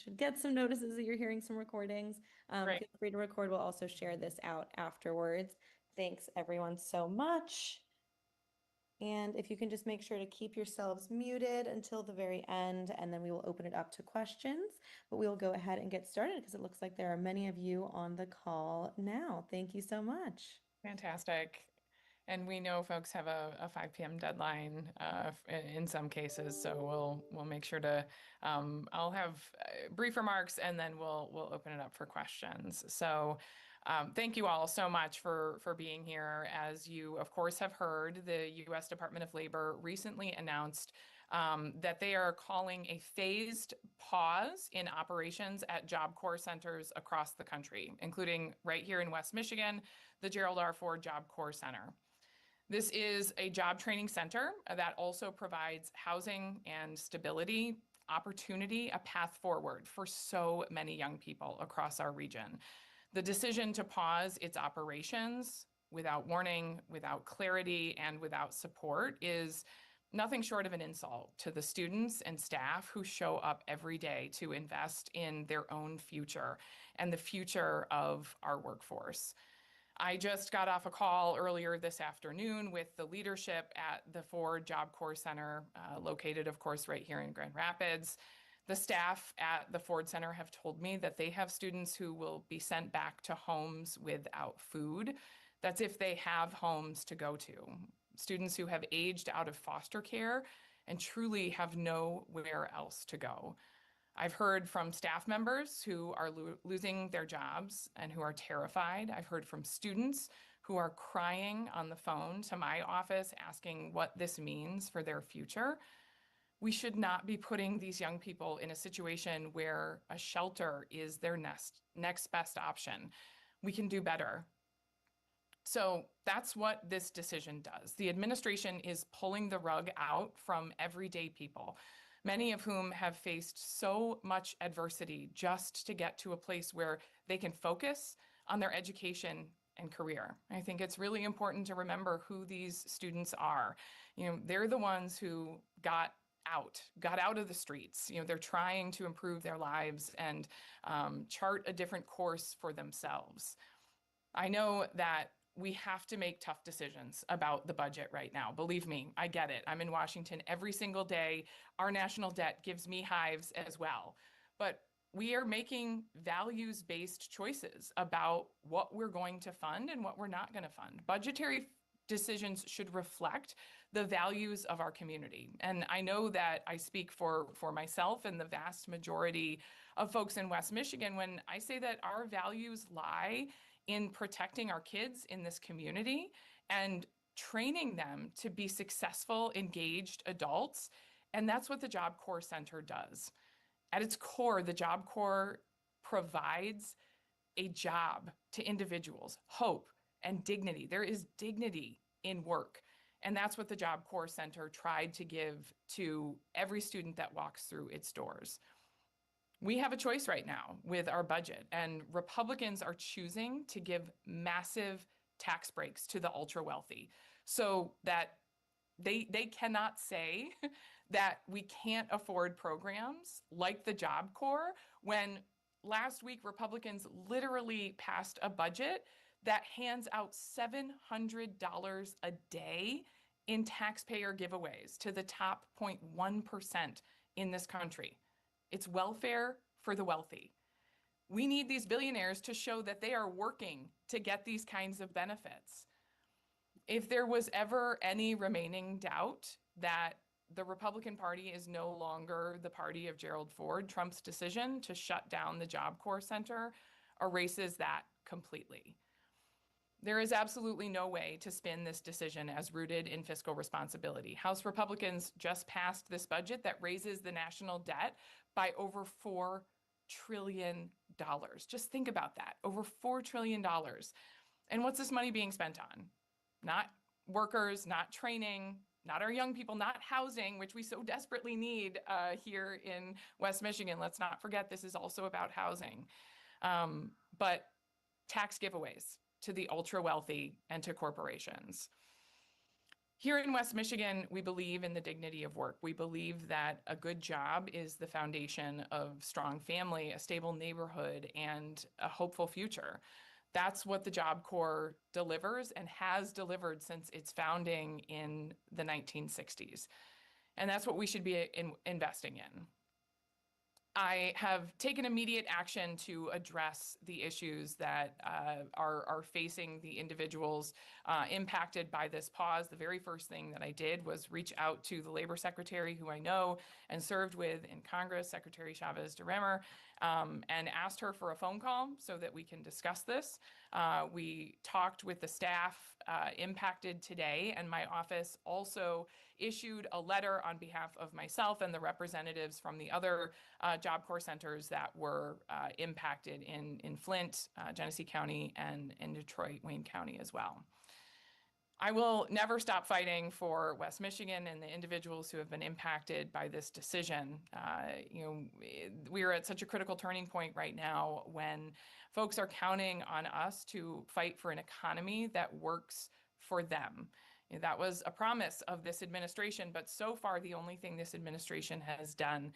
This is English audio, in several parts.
should get some notices that you're hearing some recordings. Great. Feel free to record. We'll also share this out afterwards. Thanks everyone so much. And if you can just make sure to keep yourselves muted until the very end, and then we will open it up to questions. But we will go ahead and get started because it looks like there are many of you on the call now. Thank you so much. Fantastic. And we know folks have a 5 p.m. deadline in some cases, so we'll make sure to I'll have brief remarks and then we'll open it up for questions. So thank you all so much for being here. As you of course have heard, the U.S. Department of Labor recently announced that they are calling a phased pause in operations at Job Corps centers across the country, including right here in West Michigan, the Gerald R. Ford Job Corps Center. This is a job training center that also provides housing and stability, opportunity, a path forward for so many young people across our region. The decision to pause its operations without warning, without clarity, and without support is nothing short of an insult to the students and staff who show up every day to invest in their own future and the future of our workforce. I just got off a call earlier this afternoon with the leadership at the Ford Job Corps Center, located, of course, right here in Grand Rapids. The staff at the Ford Center have told me that they have students who will be sent back to homes without food. That's if they have homes to go to. Students who have aged out of foster care and truly have nowhere else to go. I've heard from staff members who are losing their jobs and who are terrified. I've heard from students who are crying on the phone to my office asking what this means for their future. We should not be putting these young people in a situation where a shelter is their next best option. We can do better. So that's what this decision does. The administration is pulling the rug out from everyday people, many of whom have faced so much adversity just to get to a place where they can focus on their education and career. I think it's really important to remember who these students are. They're the ones who got out of the streets. They're trying to improve their lives and chart a different course for themselves. I know that we have to make tough decisions about the budget right now. Believe me, I get it. I'm in Washington every single day. Our national debt gives me hives as well. But we are making values-based choices about what we're going to fund and what we're not going to fund. Budgetary decisions should reflect the values of our community. And I know that I speak for myself and the vast majority of folks in West Michigan when I say that our values lie in protecting our kids in this community and training them to be successful, engaged adults. And that's what the Job Corps Center does. At its core, the Job Corps provides a job to individuals, hope and dignity. There is dignity in work. And that's what the Job Corps Center tried to give to every student that walks through its doors. We have a choice right now with our budget, and Republicans are choosing to give massive tax breaks to the ultra wealthy so that they cannot say that we can't afford programs like the Job Corps when last week Republicans literally passed a budget that hands out $700 a day in taxpayer giveaways to the top 0.1% in this country. It's welfare for the wealthy. We need these billionaires to show that they are working to get these kinds of benefits. If there was ever any remaining doubt that the Republican Party is no longer the party of Gerald Ford, Trump's decision to shut down the Job Corps Center erases that completely. There is absolutely no way to spin this decision as rooted in fiscal responsibility. House Republicans just passed this budget that raises the national debt by over $4 trillion. Just think about that, over $4 trillion. And what's this money being spent on? Not workers, not training, not our young people, not housing, which we so desperately need here in West Michigan. Let's not forget this is also about housing. But tax giveaways to the ultra wealthy and to corporations. Here in West Michigan, we believe in the dignity of work. We believe that a good job is the foundation of strong family, a stable neighborhood, and a hopeful future. That's what the Job Corps delivers and has delivered since its founding in the 1960s. And that's what we should be investing in. I have taken immediate action to address the issues that are facing the individuals impacted by this pause. The very first thing that I did was reach out to the labor secretary who I know and served with in Congress, Secretary Chavez DeRemer, and asked her for a phone call so that we can discuss this. We talked with the staff impacted today, and my office also issued a letter on behalf of myself and the representatives from the other Job Corps centers that were impacted in Flint, Genesee County, and in Detroit, Wayne County as well. I will never stop fighting for West Michigan and the individuals who have been impacted by this decision. We are at such a critical turning point right now when folks are counting on us to fight for an economy that works for them. That was a promise of this administration, but so far the only thing this administration has done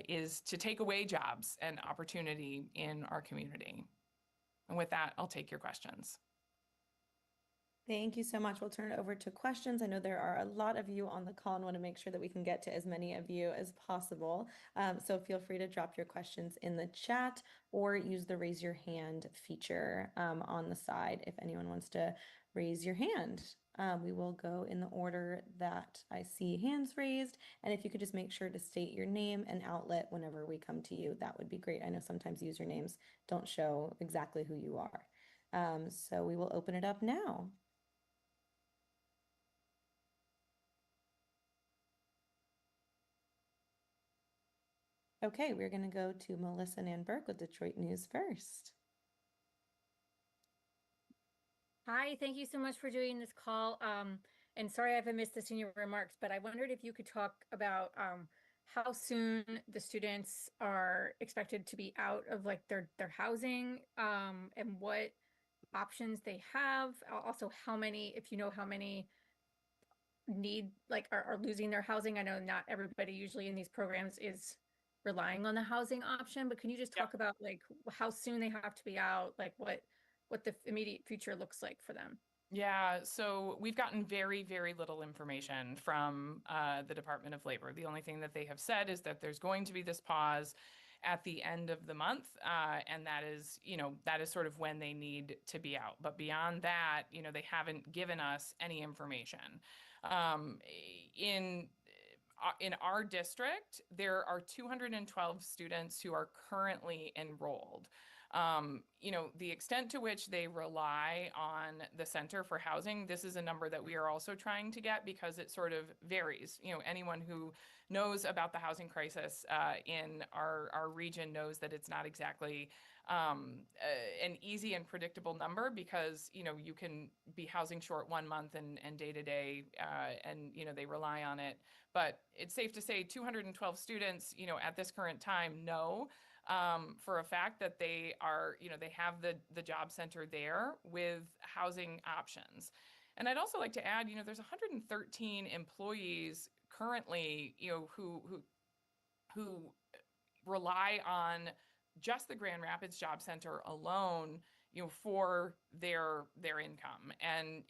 is to take away jobs and opportunity in our community. And with that, I'll take your questions. Thank you so much. We'll turn it over to questions. I know there are a lot of you on the call and want to make sure that we can get to as many of you as possible. So feel free to drop your questions in the chat or use the raise your hand feature on the side if anyone wants to raise your hand. We will go in the order that I see hands raised. And if you could just make sure to state your name and outlet whenever we come to you, that would be great. I know sometimes usernames don't show exactly who you are. So we will open it up now. Okay, we're going to go to Melissa Nanberg with Detroit News First. Hi, thank you so much for doing this call. And sorry if I missed this in your remarks, but I wondered if you could talk about how soon the students are expected to be out of like their housing and what options they have. Also, how many, if you know how many need like are losing their housing. I know not everybody usually in these programs is relying on the housing option, but can you just talk about like how soon they have to be out, like what the immediate future looks like for them? Yeah, so we've gotten very, very little information from the Department of Labor. The only thing that they have said is that there's going to be this pause at the end of the month, and that is sort of when they need to be out. But beyond that, they haven't given us any information. In our district, there are 212 students who are currently enrolled. The extent to which they rely on the Center for Housing, this is a number that we are also trying to get because it sort of varies. Anyone who knows about the housing crisis in our region knows that it's not exactly an easy and predictable number because, you can be housing short 1 month and day to day, and, they rely on it. But it's safe to say 212 students, at this current time know for a fact that they are, they have the job center there with housing options. And I'd also like to add, there's 113 employees currently, who rely on just the Grand Rapids Job Center alone, for their income. And,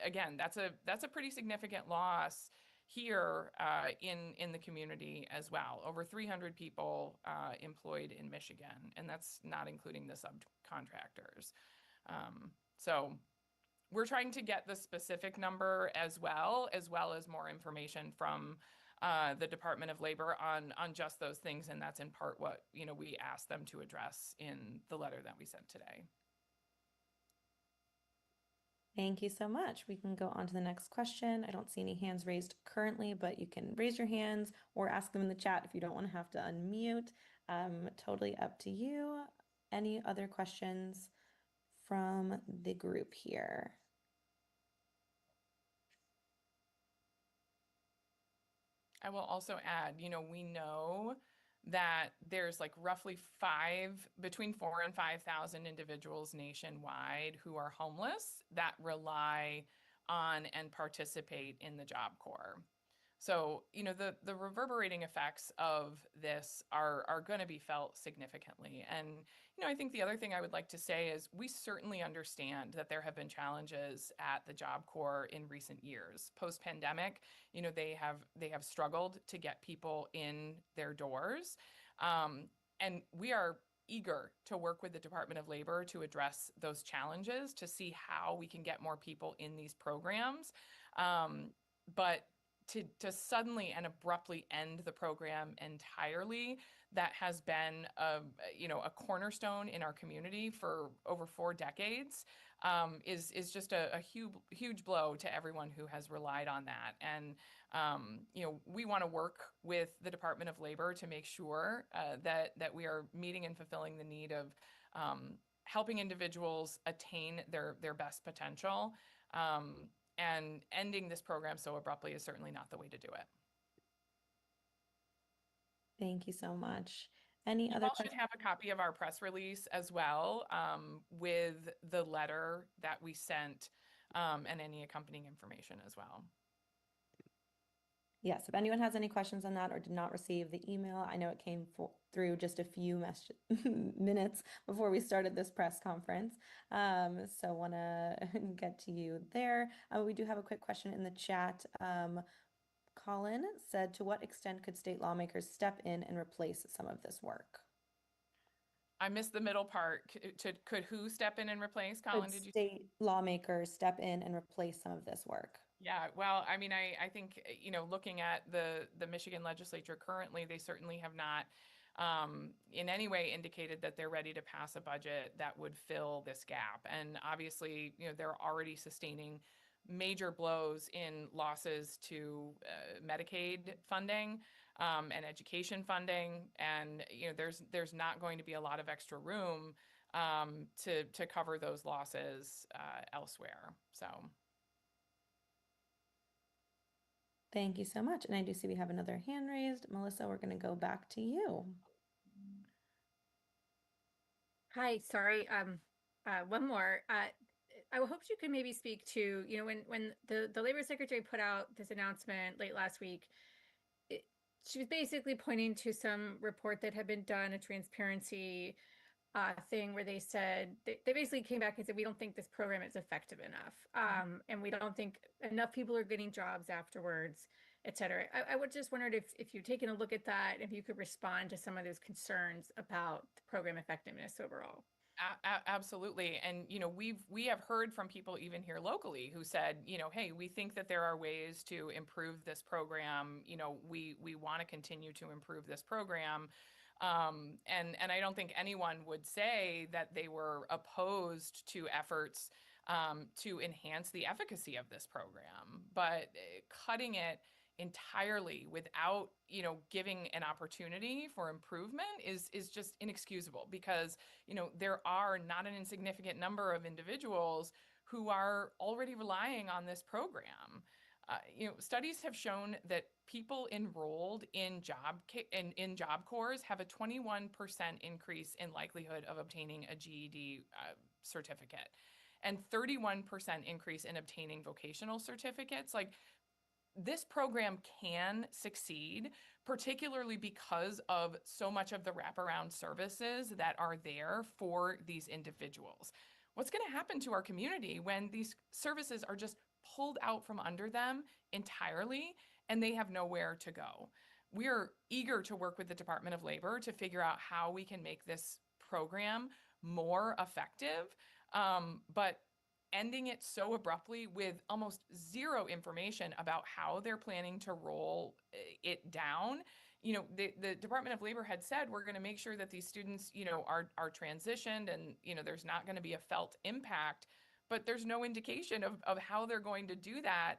again, that's a pretty significant loss here in the community as well. Over 300 people employed in Michigan, and that's not including the subcontractors. So we're trying to get the specific number as well as more information from the Department of Labor on just those things, and that's in part what we asked them to address in the letter that we sent today. Thank you so much. We can go on to the next question. I don't see any hands raised currently, but you can raise your hands or ask them in the chat if you don't want to have to unmute. Totally up to you. Any other questions from the group here? I will also add, we know that there's like roughly between 4,000 and 5,000 individuals nationwide who are homeless that rely on and participate in the Job Corps. So, the reverberating effects of this are going to be felt significantly. And, I think the other thing I would like to say is we certainly understand that there have been challenges at the Job Corps in recent years. Post-pandemic, they have struggled to get people in their doors. And we are eager to work with the Department of Labor to address those challenges, to see how we can get more people in these programs. But to suddenly and abruptly end the program entirely, that has been a cornerstone in our community for over 4 decades, is just a huge blow to everyone who has relied on that. And we want to work with the Department of Labor to make sure that we are meeting and fulfilling the need of helping individuals attain their best potential. And ending this program so abruptly is certainly not the way to do it. Thank you so much. Any You other all should questions? have a copy of our press release as well, with the letter that we sent, and any accompanying information as well. Yes, if anyone has any questions on that or did not receive the email, I know it came through just a few minutes before we started this press conference. So want to get to you there. We do have a quick question in the chat. Colin said, to what extent could state lawmakers step in and replace some of this work? I missed the middle part. Could who step in and replace? Colin, Could did you? state lawmakers step in and replace some of this work? Yeah, well, I mean, I think, looking at the Michigan legislature currently, they certainly have not in any way indicated that they're ready to pass a budget that would fill this gap. And obviously, they're already sustaining major blows in losses to Medicaid funding, and education funding. And, there's not going to be a lot of extra room to cover those losses elsewhere. So. Thank you so much. And I do see we have another hand raised. Melissa, we're going to go back to you. Hi, sorry. One more. I hoped you could maybe speak to, when the Labor Secretary put out this announcement late last week, she was basically pointing to some report that had been done, a transparency thing where they said, they basically came back and said, we don't think this program is effective enough. And we don't think enough people are getting jobs afterwards, et cetera. I would just wondered if you've taken a look at that, if you could respond to some of those concerns about the program effectiveness overall. Absolutely. And, we have heard from people even here locally who said, hey, we think that there are ways to improve this program. We want to continue to improve this program. And I don't think anyone would say that they were opposed to efforts to enhance the efficacy of this program, but cutting it entirely without giving an opportunity for improvement is just inexcusable, because there are not an insignificant number of individuals who are already relying on this program. Studies have shown that people enrolled in job corps have a 21% increase in likelihood of obtaining a GED certificate, and 31% increase in obtaining vocational certificates. Like, this program can succeed, particularly because of so much of the wraparound services that are there for these individuals. What's going to happen to our community when these services are just pulled out from under them entirely and they have nowhere to go? We're eager to work with the Department of Labor to figure out how we can make this program more effective. But ending it so abruptly with almost zero information about how they're planning to roll it down. The Department of Labor had said, we're going to make sure that these students, are transitioned, and, there's not going to be a felt impact, but there's no indication of how they're going to do that.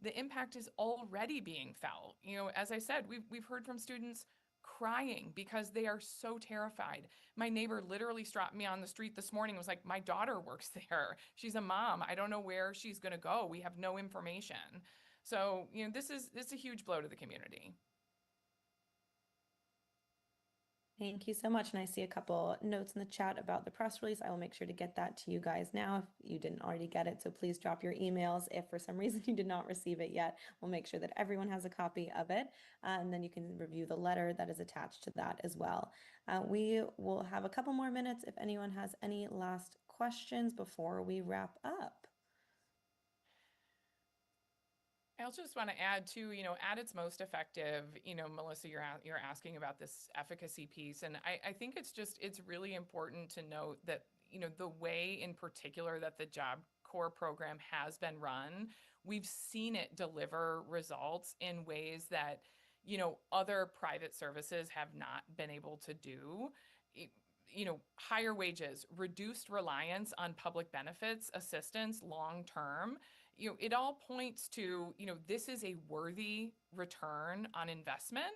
The impact is already being felt. As I said, we've heard from students crying because they are so terrified. My neighbor literally stopped me on the street this morning, was like, my daughter works there. She's a mom. I don't know where she's going to go. We have no information. So, this is a huge blow to the community. Thank you so much. And I see a couple notes in the chat about the press release. I will make sure to get that to you guys now if you didn't already get it. So please drop your emails if for some reason you did not receive it yet. We'll make sure that everyone has a copy of it. And then you can review the letter that is attached to that as well. We will have a couple more minutes if anyone has any last questions before we wrap up. I also just want to add too, at its most effective, Melissa, you're asking about this efficacy piece, and I think it's really important to note that the way in particular that the Job Corps program has been run, we've seen it deliver results in ways that other private services have not been able to do. Higher wages, reduced reliance on public benefits, assistance long term. It all points to, this is a worthy return on investment.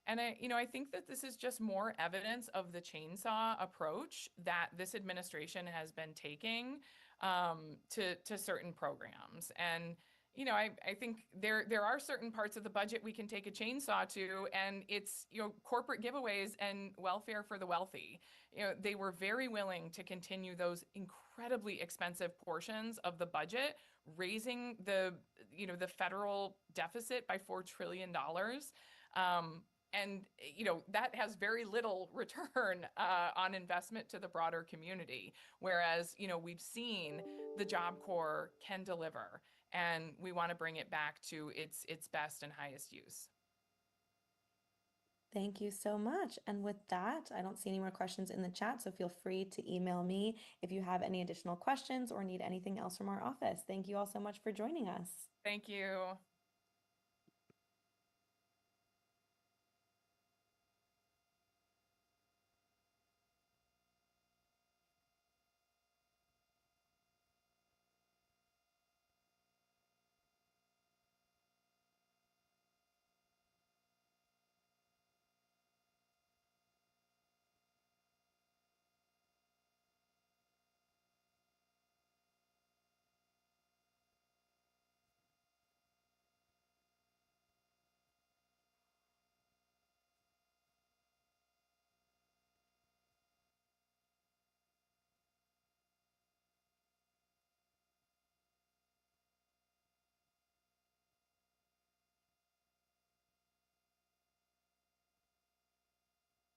And I think that this is just more evidence of the chainsaw approach that this administration has been taking to certain programs. And I think there are certain parts of the budget we can take a chainsaw to, and it's corporate giveaways and welfare for the wealthy. They were very willing to continue those incredibly expensive portions of the budget, raising the federal deficit by $4 trillion. And that has very little return on investment to the broader community. Whereas we've seen the Job Corps can deliver, and we want to bring it back to its best and highest use. Thank you so much. And with that, I don't see any more questions in the chat, so feel free to email me if you have any additional questions or need anything else from our office. Thank you all so much for joining us. Thank you.